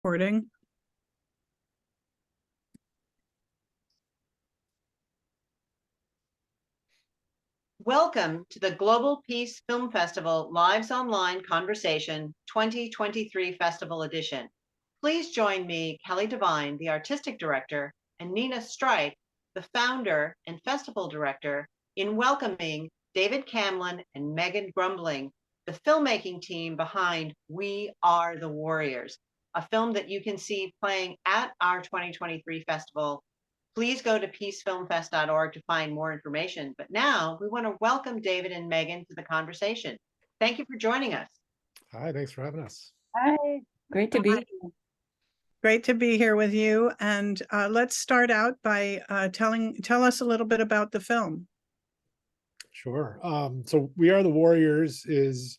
recording. Welcome to the Global Peace Film Festival Lives Online Conversation 2023 Festival Edition. Please join me, Kelly Devine, the Artistic Director, and Nina Stripe, the Founder and Festival Director, in welcoming David Camlin and Megan Grumbling, the filmmaking team behind We Are the Warriors, a film that you can see playing at our 2023 festival. Please go to peacefilmfest.org to find more information. But now we want to welcome David and Megan to the conversation. Thank you for joining us. Hi, thanks for having us. Hi, great to be here. Great to be here with you. And let's start out by tell us a little bit about the film. Sure. So We Are the Warriors is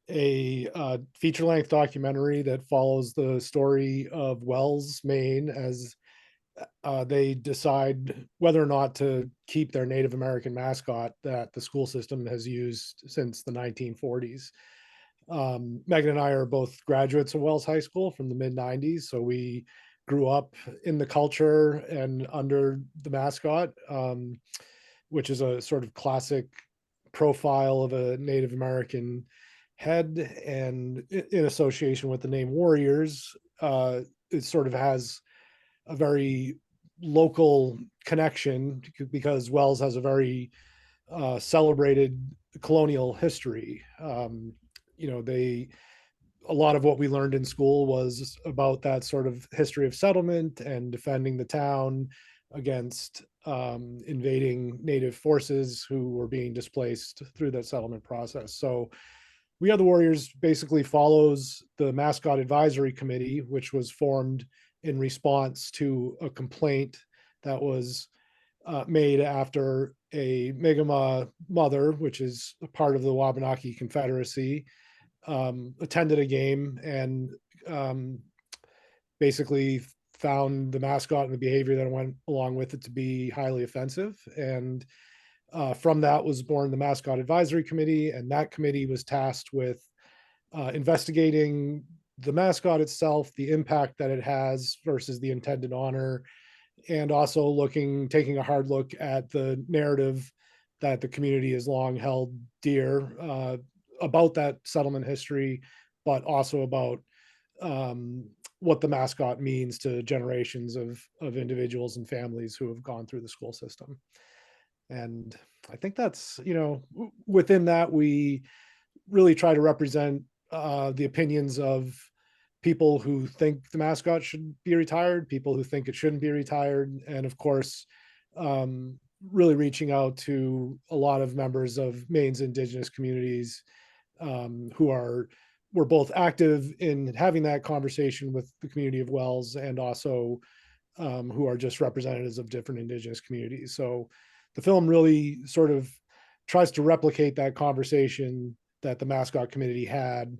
a feature-length documentary that follows the story of Wells, Maine, as they decide whether or not to keep their Native American mascot that the school system has used since the 1940s. Megan and I are both graduates of Wells High School from the mid-90s, so we grew up in the culture and under the mascot, which is a sort of classic profile of a Native American head, and in association with the name Warriors, it sort of has a very local connection because Wells has a very celebrated colonial history. A lot of what we learned in school was about that sort of history of settlement and defending the town against invading Native forces who were being displaced through that settlement process. So We Are the Warriors basically follows the Mascot Advisory Committee, which was formed in response to a complaint that was made after a Mi'kmaq mother, which is a part of the Wabanaki Confederacy, attended a game and basically found the mascot and the behavior that went along with it to be highly offensive. And from that was born the Mascot Advisory Committee, and that committee was tasked with investigating the mascot itself, the impact that it has versus the intended honor, and also taking a hard look at the narrative that the community has long held dear about that settlement history, but also about what the mascot means to generations of individuals and families who have gone through the school system. And I think that's, within that, we really try to represent the opinions of people who think the mascot should be retired, people who think it shouldn't be retired, and of course, really reaching out to a lot of members of Maine's Indigenous communities who were both active in having that conversation with the community of Wells and also who are just representatives of different Indigenous communities. So the film really sort of tries to replicate that conversation that the mascot committee had,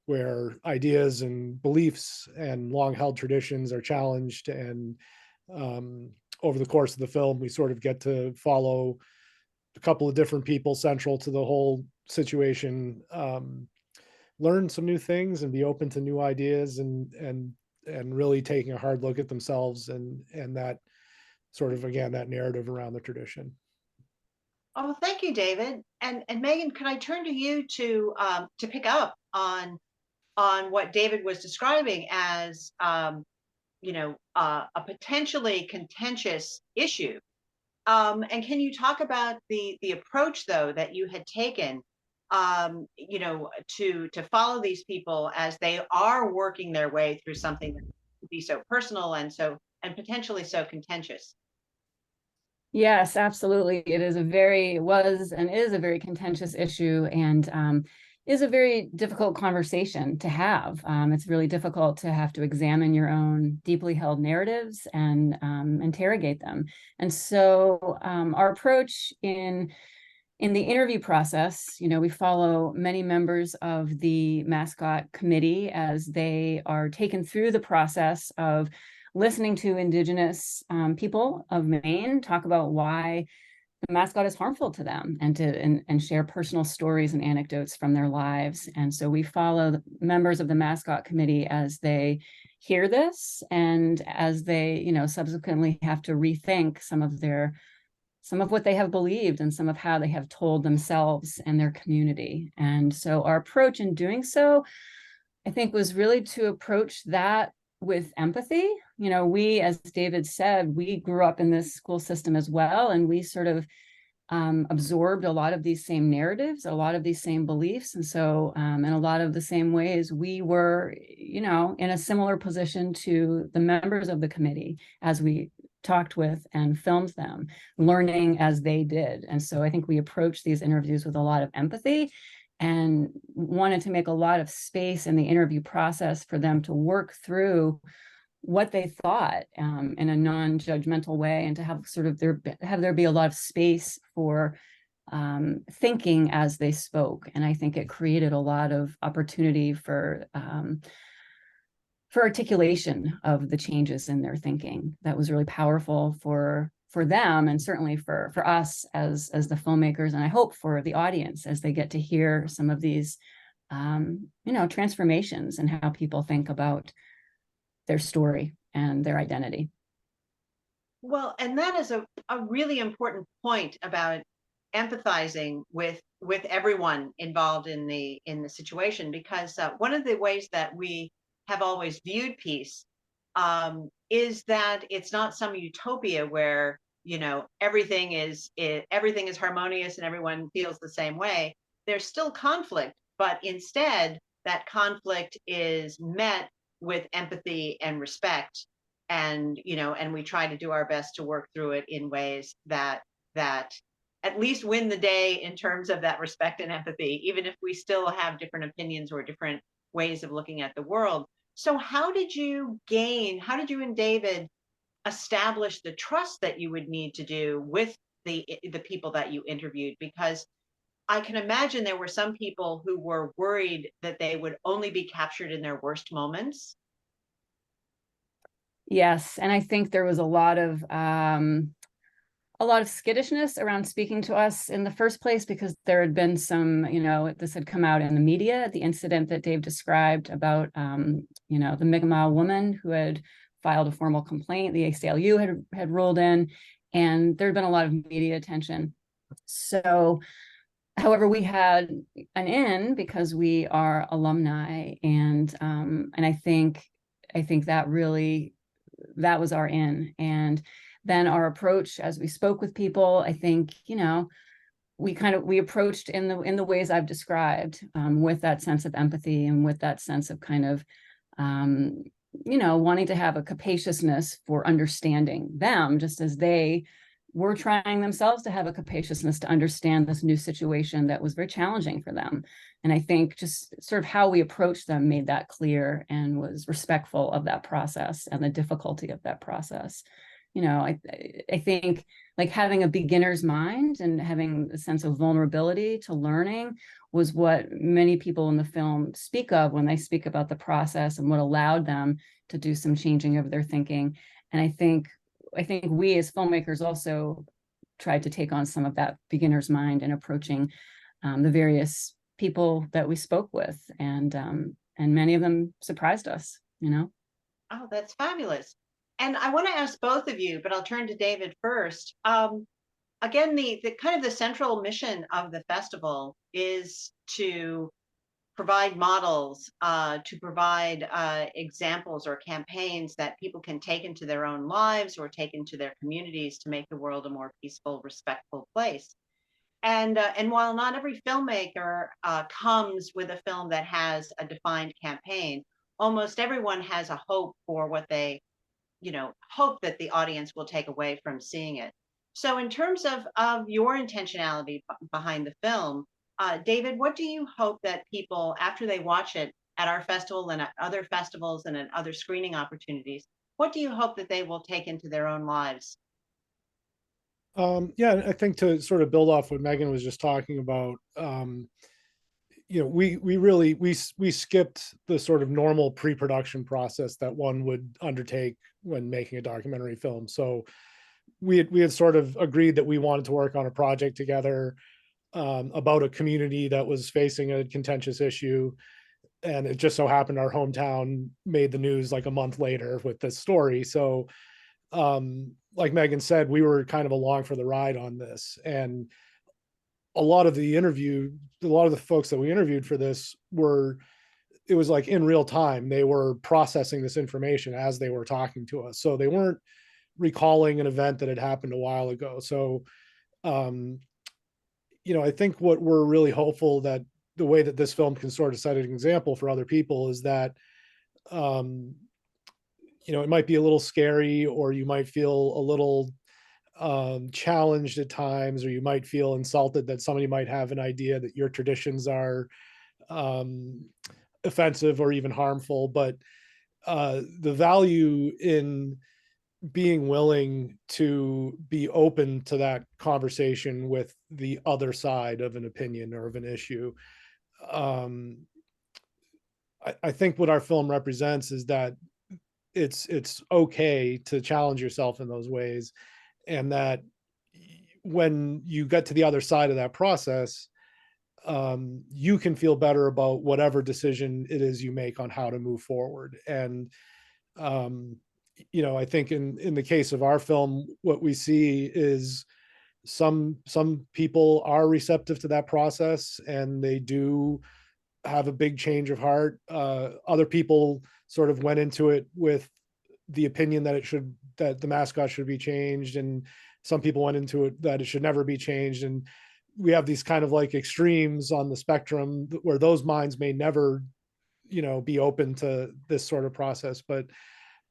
where ideas and beliefs and long-held traditions are challenged. And over the course of the film, we sort of get to follow a couple of different people central to the whole situation, learn some new things and be open to new ideas, and really taking a hard look at themselves and that sort of, again, that narrative around the tradition. Oh, thank you, David. And Megan, can I turn to you to pick up on what David was describing as a potentially contentious issue? And can you talk about the approach, though, that you had taken to follow these people as they are working their way through something that could be so personal and potentially so contentious? Yes, absolutely. It is was and is a very contentious issue, and is a very difficult conversation to have. It's really difficult to have to examine your own deeply held narratives and interrogate them. And so our approach in the interview process, we follow many members of the mascot committee as they are taken through the process of listening to Indigenous people of Maine talk about why the mascot is harmful to them, and and share personal stories and anecdotes from their lives. And so we follow the members of the mascot committee as they hear this, and as they, you know, subsequently have to rethink some of what they have believed and some of how they have told themselves and their community. And so our approach in doing so, I think, was really to approach that with empathy. You know, we, as David said, we grew up in this school system as well, and we sort of absorbed a lot of these same narratives, a lot of these same beliefs. And so in a lot of the same ways, we were, you know, in a similar position to the members of the committee as we talked with and filmed them, learning as they did. And so I think we approached these interviews with a lot of empathy and wanted to make a lot of space in the interview process for them to work through what they thought in a non-judgmental way, and to have sort of there be a lot of space for thinking as they spoke. And I think it created a lot of opportunity for articulation of the changes in their thinking. That was really powerful for them, and certainly for us as the filmmakers, and I hope for the audience as they get to hear some of these you know, transformations and how people think about their story and their identity. Well, and that is a really important point about empathizing with everyone involved in the situation, because one of the ways that we have always viewed peace is that it's not some utopia where, you know, everything is harmonious and everyone feels the same way. There's still conflict, but instead that conflict is met with empathy and respect, and, you know, and we try to do our best to work through it in ways that at least win the day in terms of that respect and empathy, even if we still have different opinions or different ways of looking at the world. So how did you and David establish the trust that you would need to do with the people that you interviewed? Because I can imagine there were some people who were worried that they would only be captured in their worst moments. Yes, and I think there was a lot of skittishness around speaking to us in the first place, because there had been some, you know, this had come out in the media, the incident that Dave described about, you know, the Mi'kmaq woman who had filed a formal complaint. The ACLU had rolled in, and there had been a lot of media attention. So, however, we had an in because we are alumni, and I think that really, that was our in. And then our approach as we spoke with people, I think, you know, we approached in the ways I've described, with that sense of empathy and with that sense of kind of, you know, wanting to have a capaciousness for understanding them, just as they were trying themselves to have a capaciousness to understand this new situation that was very challenging for them. And I think just sort of how we approached them made that clear and was respectful of that process and the difficulty of that process. You know, I think like having a beginner's mind and having a sense of vulnerability to learning was what many people in the film speak of when they speak about the process and what allowed them to do some changing of their thinking. And I think we as filmmakers also tried to take on some of that beginner's mind in approaching the various people that we spoke with, and many of them surprised us, you know. Oh, that's fabulous. And I want to ask both of you, but I'll turn to David first. Again, the kind of the central mission of the festival is to provide models, to provide examples or campaigns that people can take into their own lives or take into their communities to make the world a more peaceful, respectful place. And while not every filmmaker comes with a film that has a defined campaign, almost everyone has a hope for what they, you know, hope that the audience will take away from seeing it. So in terms of your intentionality behind the film, David, what do you hope that people, after they watch it at our festival and at other festivals and at other screening opportunities, what do you hope that they will take into their own lives? Yeah, I think to sort of build off what Megan was just talking about, you know, we really skipped the sort of normal pre-production process that one would undertake when making a documentary film. So we had sort of agreed that we wanted to work on a project together about a community that was facing a contentious issue. And it just so happened our hometown made the news like a month later with this story. So like Megan said, we were kind of along for the ride on this. And a lot of the folks that we interviewed for this it was like in real time. They were processing this information as they were talking to us. So they weren't recalling an event that had happened a while ago. So, I think what we're really hopeful that the way that this film can sort of set an example for other people is that, it might be a little scary, or you might feel a little challenged at times, or you might feel insulted that somebody might have an idea that your traditions are offensive or even harmful. But the value in being willing to be open to that conversation with the other side of an opinion or of an issue. I think what our film represents is that it's okay to challenge yourself in those ways, and that when you get to the other side of that process, you can feel better about whatever decision it is you make on how to move forward. And I think in the case of our film, what we see is some people are receptive to that process, and they do have a big change of heart. Other people sort of went into it with the opinion that the mascot should be changed, and some people went into it that it should never be changed. And we have these kind of like extremes on the spectrum where those minds may never, be open to this sort of process. But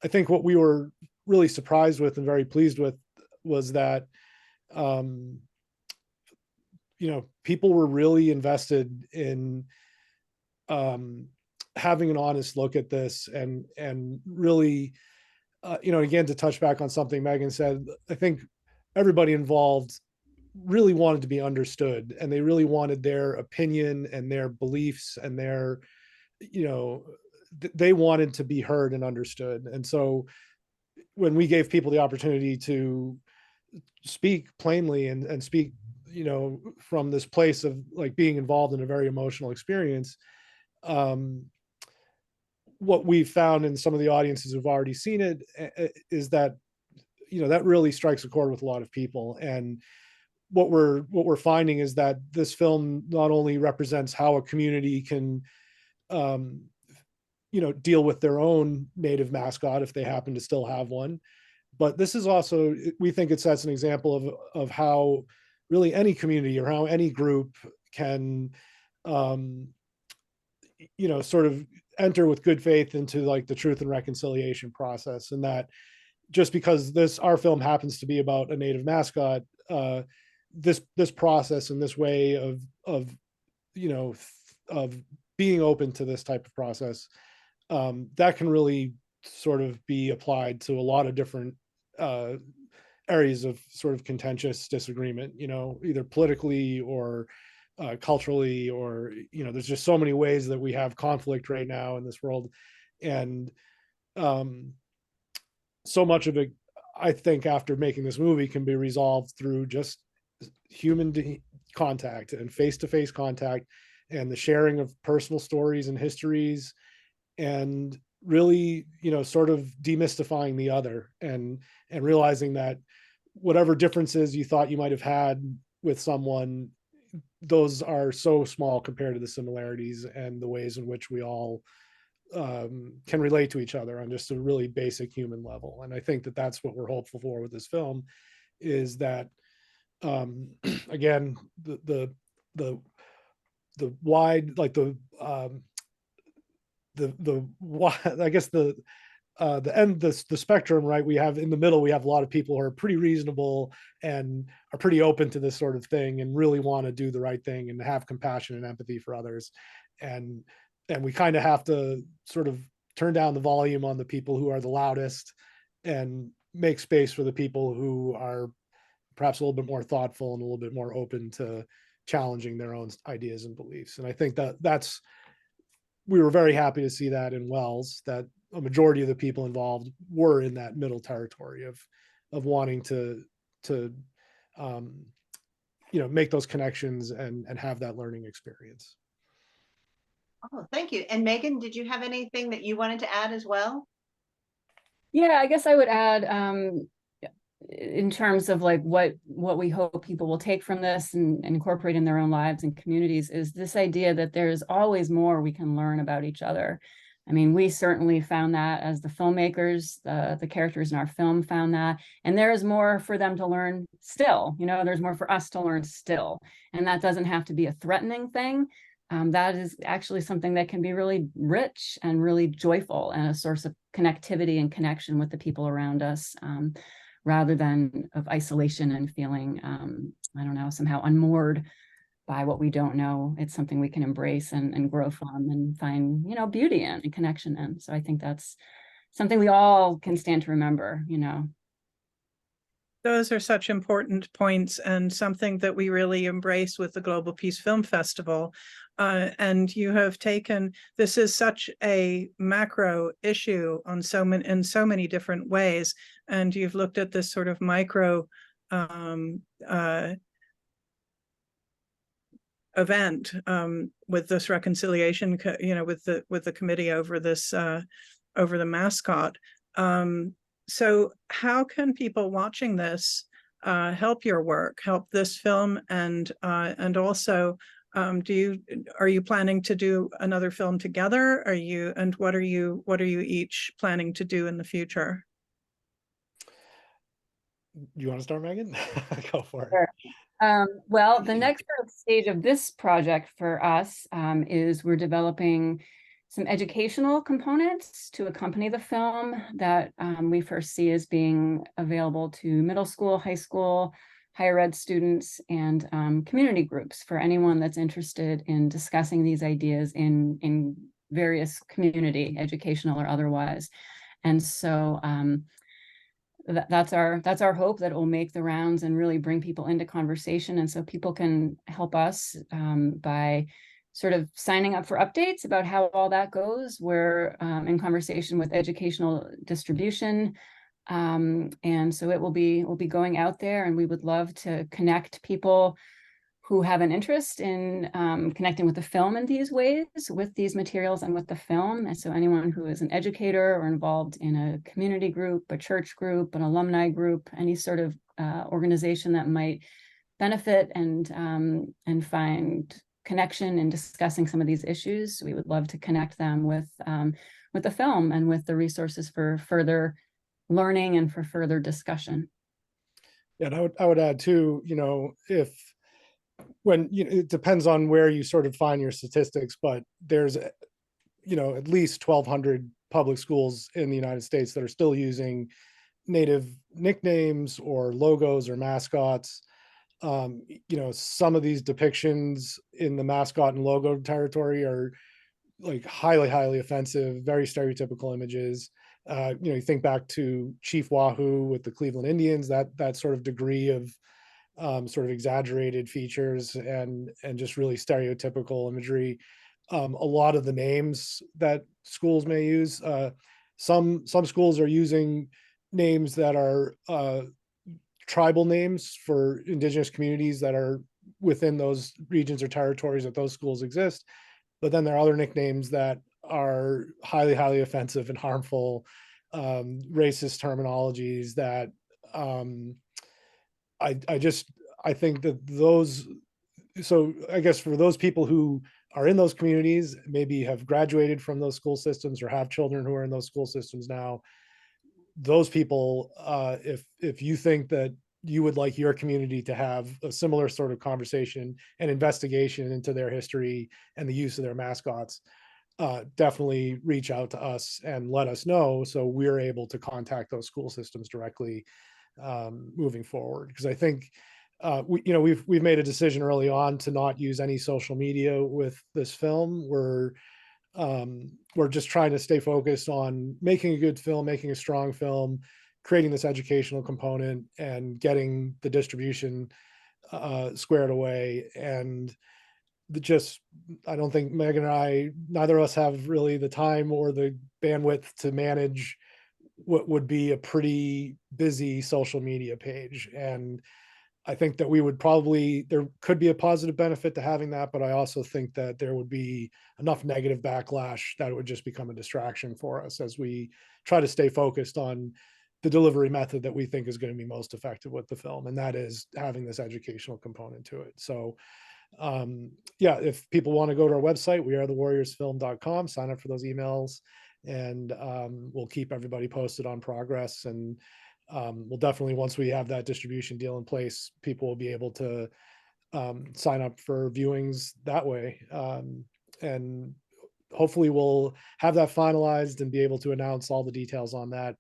I think what we were really surprised with and very pleased with was that, people were really invested in having an honest look at this, and really, again, to touch back on something Megan said, I think everybody involved really wanted to be understood, and they really wanted their opinion and their beliefs and their, they wanted to be heard and understood. And so when we gave people the opportunity to speak plainly and speak, from this place of like being involved in a very emotional experience, what we found in some of the audiences who've already seen it is that, that really strikes a chord with a lot of people. And what we're finding is that this film not only represents how a community can, deal with their own native mascot if they happen to still have one, but this is also, we think it sets an example of how really any community or how any group can, sort of enter with good faith into like the truth and reconciliation process. And that just because our film happens to be about a native mascot, this process and this way of being open to this type of process, that can really sort of be applied to a lot of different areas of sort of contentious disagreement, either politically or culturally, or, there's just so many ways that we have conflict right now in this world. And so much of it, I think, after making this movie, can be resolved through just human contact and face-to-face contact, and the sharing of personal stories and histories, and really, sort of demystifying the other, and realizing that whatever differences you thought you might have had with someone, those are so small compared to the similarities and the ways in which we all can relate to each other on just a really basic human level. And I think that that's what we're hopeful for with this film, is that, again, the wide, like the I guess the end, the spectrum, right? We have in the middle, we have a lot of people who are pretty reasonable and are pretty open to this sort of thing, and really want to do the right thing and have compassion and empathy for others. And we kind of have to sort of turn down the volume on the people who are the loudest, and make space for the people who are perhaps a little bit more thoughtful and a little bit more open to challenging their own ideas and beliefs. And I think that we were very happy to see that in Wells, that a majority of the people involved were in that middle territory of wanting to um, make those connections and have that learning experience. Oh, thank you. And Megan, did you have anything that you wanted to add as well? Yeah, I guess I would add, in terms of like what we hope people will take from this and incorporate in their own lives and communities, is this idea that there's always more we can learn about each other. I mean, we certainly found that as the filmmakers, the characters in our film found that, and there is more for them to learn still. There's more for us to learn still, and that doesn't have to be a threatening thing. That is actually something that can be really rich and really joyful and a source of connectivity and connection with the people around us, rather than of isolation and feeling, I don't know, somehow unmoored by what we don't know. It's something we can embrace and grow from and find, beauty in and connection in. So I think that's something we all can stand to remember. Those are such important points, and something that we really embrace with the Global Peace Film Festival. And you have taken, this is such a macro issue in so many different ways, and you've looked at this sort of micro event with this reconciliation, with the committee over this over the mascot. So how can people watching this help your work, help this film, and also are you planning to do another film together? What are you each planning to do in the future? You want to start, Megan? Go for it. Sure. Well, the next stage of this project for us is we're developing some educational components to accompany the film that we first see as being available to middle school, high school, higher ed students, and community groups for anyone that's interested in discussing these ideas in various community, educational or otherwise. And so that's our hope, that it will make the rounds and really bring people into conversation. And so people can help us by sort of signing up for updates about how all that goes. We're in conversation with educational distribution. And so we'll be going out there, and we would love to connect people who have an interest in connecting with the film in these ways, with these materials and with the film. And so anyone who is an educator or involved in a community group, a church group, an alumni group, any sort of organization that might benefit and find connection in discussing some of these issues, we would love to connect them with the film and with the resources for further learning and for further discussion. Yeah, and I would add too, it depends on where you sort of find your statistics, but there's at least 1,200 public schools in the United States that are still using native nicknames or logos or mascots. Some of these depictions in the mascot and logo territory are like highly offensive, very stereotypical images. You think back to Chief Wahoo with the Cleveland Indians, that sort of degree of sort of exaggerated features and just really stereotypical imagery. A lot of the names that schools may use, some schools are using names that are tribal names for indigenous communities that are within those regions or territories that those schools exist. But then there are other nicknames that are highly offensive and harmful, racist terminologies that I think that those, so I guess for those people who are in those communities, maybe have graduated from those school systems or have children who are in those school systems now, those people, if you think that you would like your community to have a similar sort of conversation and investigation into their history and the use of their mascots, definitely reach out to us and let us know so we're able to contact those school systems directly moving forward. Because I think we've made a decision early on to not use any social media with this film. We're just trying to stay focused on making a good film, making a strong film, creating this educational component, and getting the distribution squared away. And I don't think Megan and I, neither of us have really the time or the bandwidth to manage what would be a pretty busy social media page. And I think that there could be a positive benefit to having that, but I also think that there would be enough negative backlash that it would just become a distraction for us as we try to stay focused on the delivery method that we think is going to be most effective with the film. And that is having this educational component to it. So yeah, if people want to go to our website, wearethewarriorsfilm.com, sign up for those emails, and we'll keep everybody posted on progress. And we'll definitely, once we have that distribution deal in place, people will be able to sign up for viewings that way. And hopefully we'll have that finalized and be able to announce all the details on that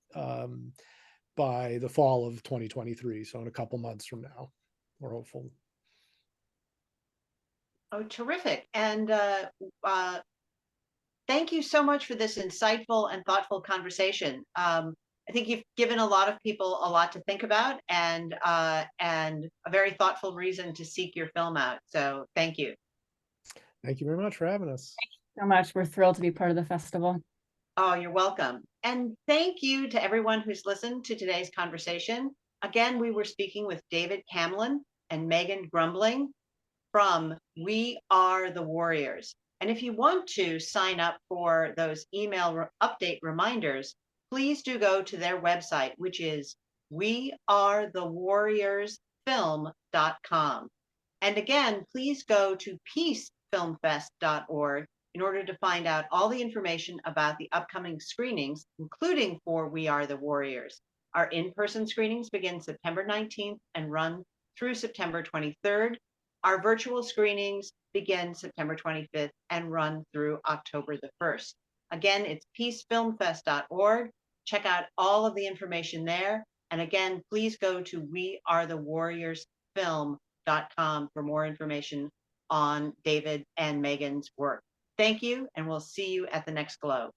by the fall of 2023. So in a couple months from now, we're hopeful. Oh, terrific. And thank you so much for this insightful and thoughtful conversation. I think you've given a lot of people a lot to think about, and a very thoughtful reason to seek your film out. So thank you. Thank you very much for having us. Thank you so much. We're thrilled to be part of the festival. Oh, you're welcome. And thank you to everyone who's listened to today's conversation. Again, we were speaking with David Camlin and Megan Grumbling from We Are the Warriors. And if you want to sign up for those email update reminders, please do go to their website, which is wearethewarriorsfilm.com. And again, please go to peacefilmfest.org in order to find out all the information about the upcoming screenings, including for We Are the Warriors. Our in-person screenings begin September 19th and run through September 23rd. Our virtual screenings begin September 25th and run through October the 1st. Again, it's peacefilmfest.org. Check out all of the information there. And again, please go to wearethewarriorsfilm.com for more information on David and Megan's work. Thank you, and we'll see you at the next Glow.